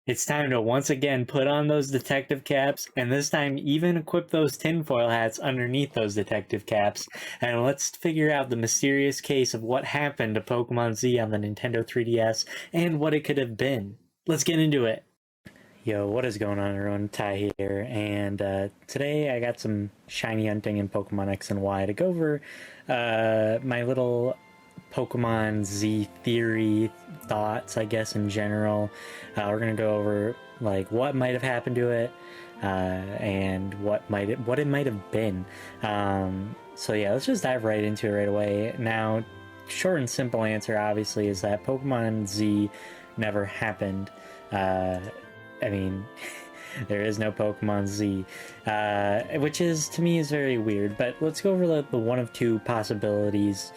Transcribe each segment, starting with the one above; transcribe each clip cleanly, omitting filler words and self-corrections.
It's time to once again put on those detective caps, and this time even equip those tinfoil hats underneath those detective caps, and let's figure out the mysterious case of what happened to Pokemon Z on the Nintendo 3DS and what it could have been. Let's get into it! Yo, what is going on, everyone? Ty here, and today I got some shiny hunting in Pokemon X and Y to go over my little Pokemon Z theory thoughts, I guess, in general. We're gonna go over like what might have happened to it, and what it might have been. So yeah, let's just dive right into it right away. Now, short and simple answer, obviously, is that Pokemon Z never happened. I mean, there is no Pokemon Z, which is, to me, is very weird. But let's go over the one of two possibilities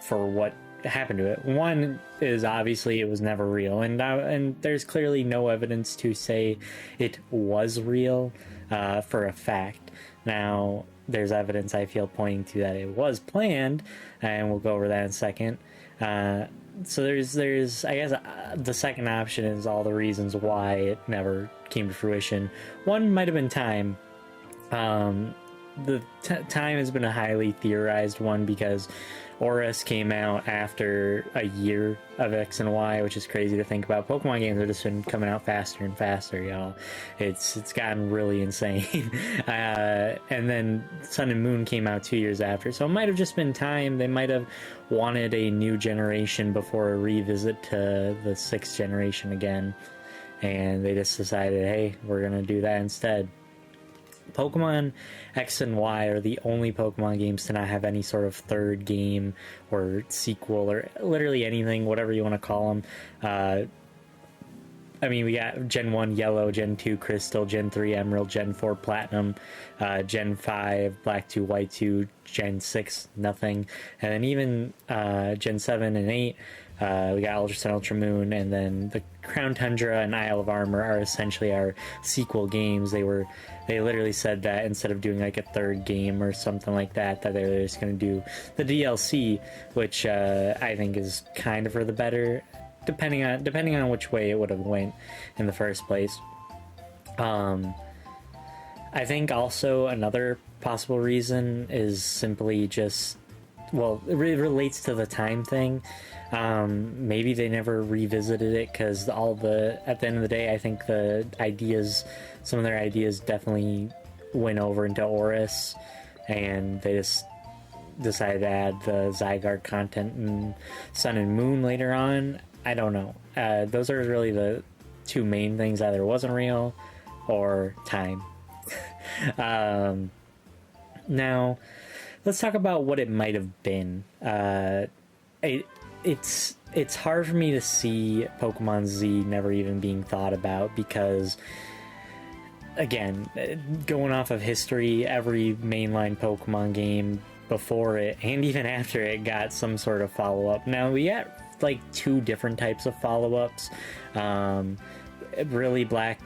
for what happened to it. One is obviously it was never real, and there's clearly no evidence to say it was real for a fact. Now, there's evidence, I feel, pointing to that it was planned, and we'll go over that in a second. So there's I guess the second option is all the reasons why it never came to fruition. One might have been time. The time has been a highly theorized one because Oris came out after a year of X and Y, which is crazy to think about. Pokemon games have just been coming out faster and faster, y'all. It's gotten really insane. And then Sun and Moon came out 2 years after, so it might have just been time. They might have wanted a new generation before a revisit to the 6th generation again, and they just decided, hey, we're gonna do that instead. Pokemon X and Y are the only Pokemon games to not have any sort of third game or sequel or literally anything, whatever you want to call them. I mean, we got Gen 1 Yellow, Gen 2 Crystal, Gen 3 Emerald, Gen 4 Platinum, Gen 5 Black 2 White 2, Gen 6 nothing, and then even Gen 7 and 8, we got Ultra Sun, Ultra Moon, and then the Crown Tundra and Isle of Armor are essentially our sequel games. They literally said that instead of doing like a third game or something like that, that they're just going to do the DLC, which I think is kind of for the better, depending on which way it would have went in the first place. I think also another possible reason is simply just, well, it relates to the time thing. Maybe they never revisited it because at the end of the day, I think some of their ideas definitely went over into Oris, and they just decided to add the Zygarde content in Sun and Moon later on. I don't know. Those are really the two main things. Either it wasn't real or time. Now, let's talk about what it might have been. It's hard for me to see Pokemon Z never even being thought about because, again, going off of history, every mainline Pokemon game before it and even after it got some sort of follow-up. Now, we got like two different types of follow-ups. Really, Black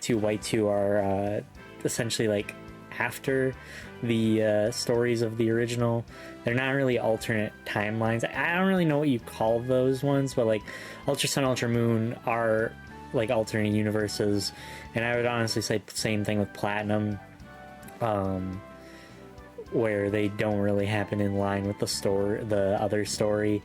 2, White 2 are essentially like after the stories of the original. They're not really alternate timelines. I don't really know what you call those ones, but like Ultra Sun, Ultra Moon are like alternate universes, and I would honestly say same thing with Platinum, where they don't really happen in line with the other story.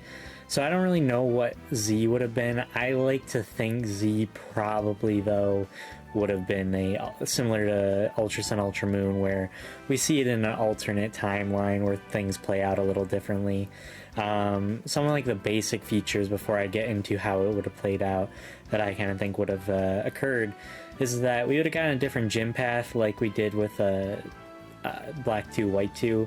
So I don't really know what Z would have been. I like to think Z probably, though, would have been similar to Ultra Sun, Ultra Moon, where we see it in an alternate timeline where things play out a little differently. Some of like the basic features before I get into how it would have played out that I kind of think would have occurred is that we would have gotten a different gym path like we did with Black 2, White 2.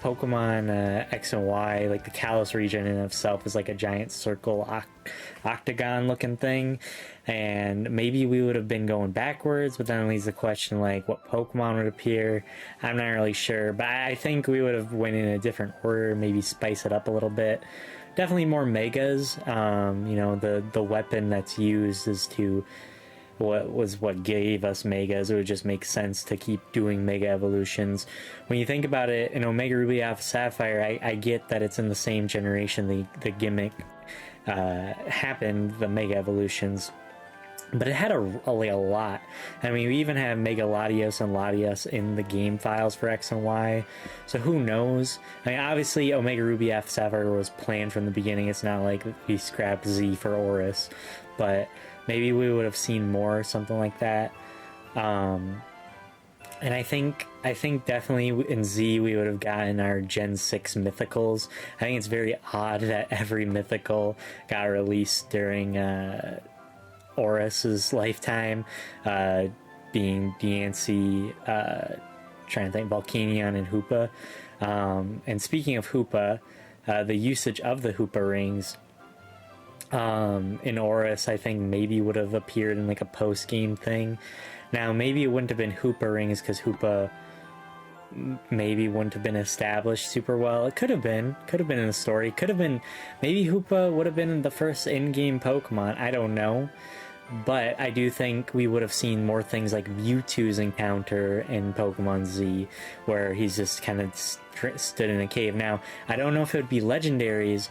Pokemon X and Y, like the Kalos region in itself is like a giant circle octagon looking thing, and maybe we would have been going backwards, but then it leaves the question like what Pokemon would appear. I'm not really sure, but I think we would have went in a different order, maybe spice it up a little bit. Definitely more megas. The weapon that's used is to what gave us megas. It would just make sense to keep doing mega evolutions. When you think about it, in Omega Ruby Alpha Sapphire, I get that it's in the same generation, the gimmick happened, the Mega Evolutions. But it had a lot. I mean, we even have Mega Latios and Latias in the game files for X and Y. So who knows? I mean, obviously, Omega Ruby F Sapphire was planned from the beginning. It's not like we scrapped Z for Oris. But maybe we would have seen more, something like that. And I think definitely in Z we would have gotten our Gen 6 mythicals. I think it's very odd that every mythical got released during Oris's lifetime, being Diancie, trying to think, Volcanion, and Hoopa. And speaking of Hoopa, the usage of the Hoopa rings in Oris, I think maybe would have appeared in like a post-game thing. Now, maybe it wouldn't have been Hoopa rings because Hoopa maybe wouldn't have been established super well. It could have been in the story. Could have been, maybe Hoopa would have been the first in-game Pokemon. I don't know. But I do think we would have seen more things like Mewtwo's encounter in Pokemon Z, where he's just kind of stood in a cave. Now, I don't know if it would be legendaries.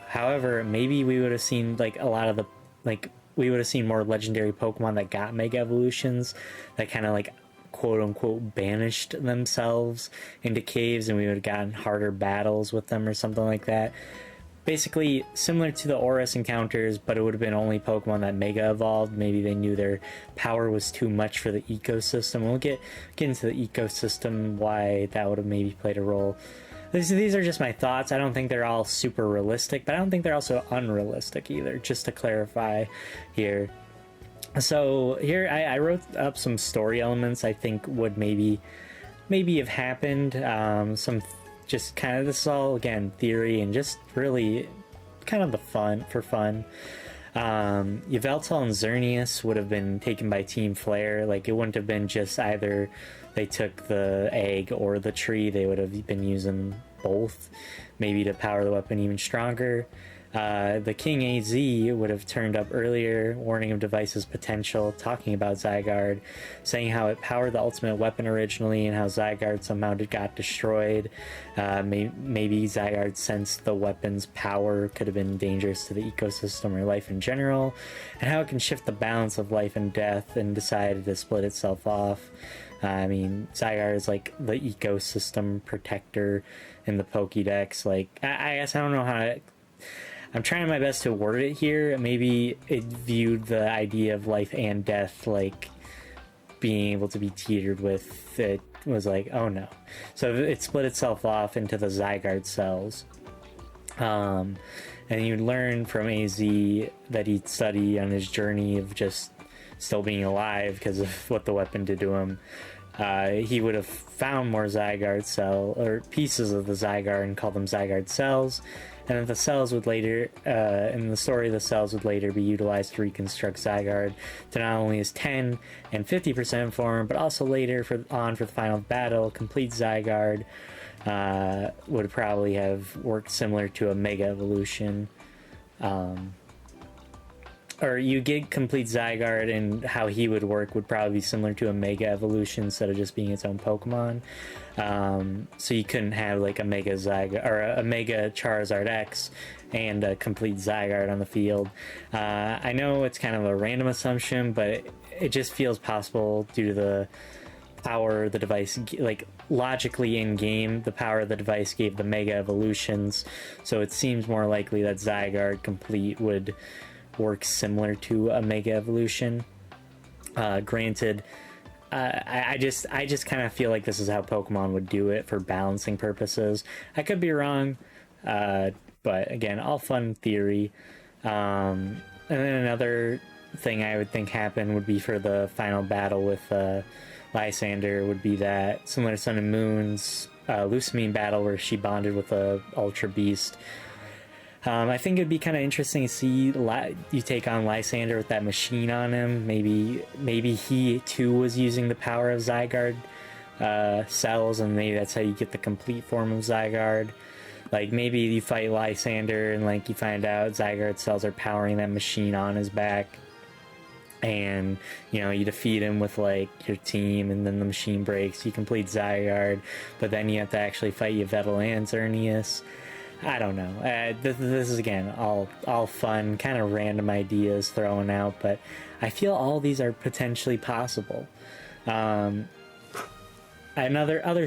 However, maybe we would have seen like a lot of the, like, we would have seen more legendary Pokemon that got Mega Evolutions that kind of like quote-unquote banished themselves into caves, and we would have gotten harder battles with them or something like that. Basically similar to the Oris encounters, but it would have been only Pokemon that Mega evolved. Maybe they knew their power was too much for the ecosystem. We'll get into the ecosystem, why that would have maybe played a role. These are just my thoughts. I don't think they're all super realistic, but I don't think they're also unrealistic either, just to clarify here. So here I wrote up some story elements I think would maybe have happened. Some just kind of, this is all again theory and just really kind of fun. Yveltal and Xerneas would have been taken by Team Flare. Like, it wouldn't have been just either they took the egg or the tree. They would have been using both, maybe to power the weapon even stronger. The King AZ would have turned up earlier, warning of device's potential, talking about Zygarde, saying how it powered the ultimate weapon originally and how Zygarde somehow got destroyed. Maybe Zygarde sensed the weapon's power could have been dangerous to the ecosystem or life in general, and how it can shift the balance of life and death, and decided to split itself off. I mean, Zygarde is like the ecosystem protector in the Pokédex. Like, I guess I don't know how to... I'm trying my best to word it here. Maybe it viewed the idea of life and death, like being able to be teetered with. It was like, oh no. So it split itself off into the Zygarde cells. And you learn from AZ that he'd study on his journey of just still being alive because of what the weapon did to him. He would have found more Zygarde cell, or pieces of the Zygarde, and called them Zygarde cells. And then the cells would later, in the story, the cells would later be utilized to reconstruct Zygarde to not only his 10 and 50% form, but also later for the final battle, complete Zygarde would probably have worked similar to a Mega Evolution. Or you get complete Zygarde, and how he would work would probably be similar to a Mega Evolution instead of just being its own Pokemon. So you couldn't have like a Mega Zygarde or a Mega Charizard X and a complete Zygarde on the field. I know it's kind of a random assumption, but it just feels possible due to the power the device, like logically in game, the power the device gave the Mega Evolutions. So it seems more likely that Zygarde complete would work similar to a Mega Evolution. Granted, I just kind of feel like this is how Pokemon would do it for balancing purposes. I could be wrong, but again, all fun theory. And then another thing I would think happened would be for the final battle with Lysander, would be that similar to Sun and Moon's Lusamine battle where she bonded with a Ultra Beast. I think it'd be kind of interesting to see you take on Lysander with that machine on him. Maybe he too was using the power of Zygarde cells, and maybe that's how you get the complete form of Zygarde. Like, maybe you fight Lysander and like you find out Zygarde cells are powering that machine on his back, and you know, you defeat him with like your team, and then the machine breaks, you complete Zygarde, but then you have to actually fight Yveltal and Xerneas. I don't know. This is again all fun, kind of random ideas thrown out, but I feel all these are potentially possible. Other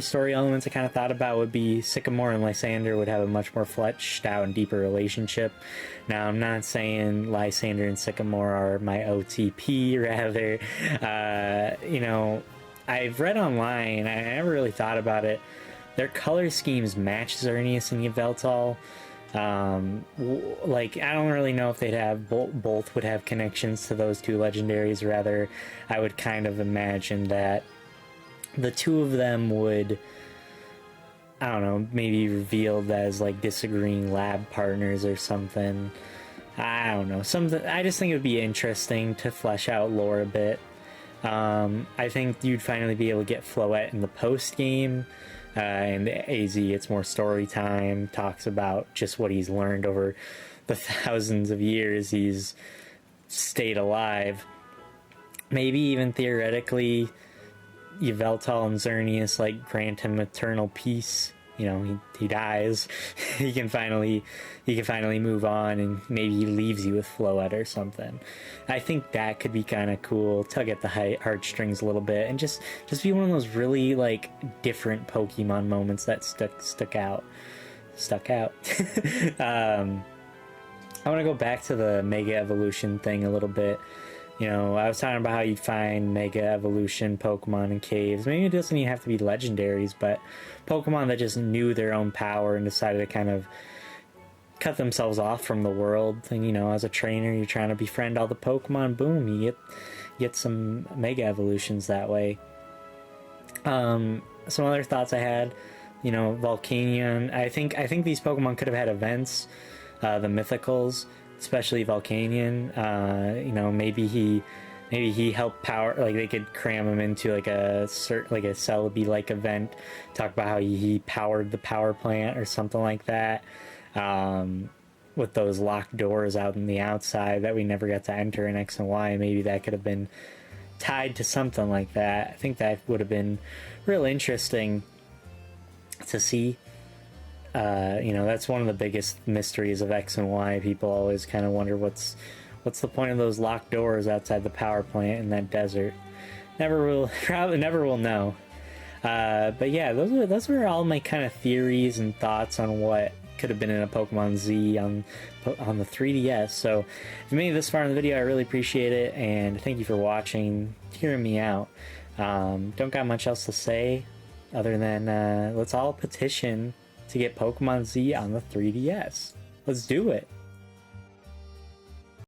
story elements I kind of thought about would be Sycamore and Lysander would have a much more fleshed out and deeper relationship. Now, I'm not saying Lysander and Sycamore are my OTP, rather. You know, I've read online, I never really thought about it. Their color schemes match Xerneas and Yveltal. Like, I don't really know if they'd have both would have connections to those two legendaries. Rather, I would kind of imagine that the two of them would, I don't know, maybe revealed as like disagreeing lab partners or something. I don't know, something. I just think it would be interesting to flesh out lore a bit. I think you'd finally be able to get Floette in the post game. And AZ, it's more story time, talks about just what he's learned over the thousands of years he's stayed alive. Maybe even theoretically, Yveltal and Xerneas like grant him eternal peace. You know, he dies. he can finally move on, and maybe he leaves you with Floette or something. I think that could be kind of cool. Tug at the heartstrings a little bit, and just be one of those really like different Pokemon moments that stuck out. I want to go back to the Mega Evolution thing a little bit. You know, I was talking about how you'd find Mega Evolution Pokemon in caves. Maybe it doesn't even have to be legendaries, but Pokemon that just knew their own power and decided to kind of cut themselves off from the world. And, you know, as a trainer, you're trying to befriend all the Pokemon. Boom, you get some Mega Evolutions that way. Some other thoughts I had, you know, Volcanion. I think these Pokemon could have had events, the Mythicals. Especially Volcanion, you know, maybe he helped power, like they could cram him into like a Celebi like event, talk about how he powered the power plant or something like that, with those locked doors out in the outside that we never got to enter in X and Y. Maybe that could have been tied to something like that. I think that would have been real interesting to see. You know, that's one of the biggest mysteries of X and Y. People always kind of wonder what's the point of those locked doors outside the power plant in that desert. Probably never will know. But yeah, those were all my kind of theories and thoughts on what could have been in a Pokemon Z on the 3DS. So if you made it this far in the video, I really appreciate it, and thank you for watching, hearing me out. Don't got much else to say other than let's all petition to get Pokemon Z on the 3DS. Let's do it.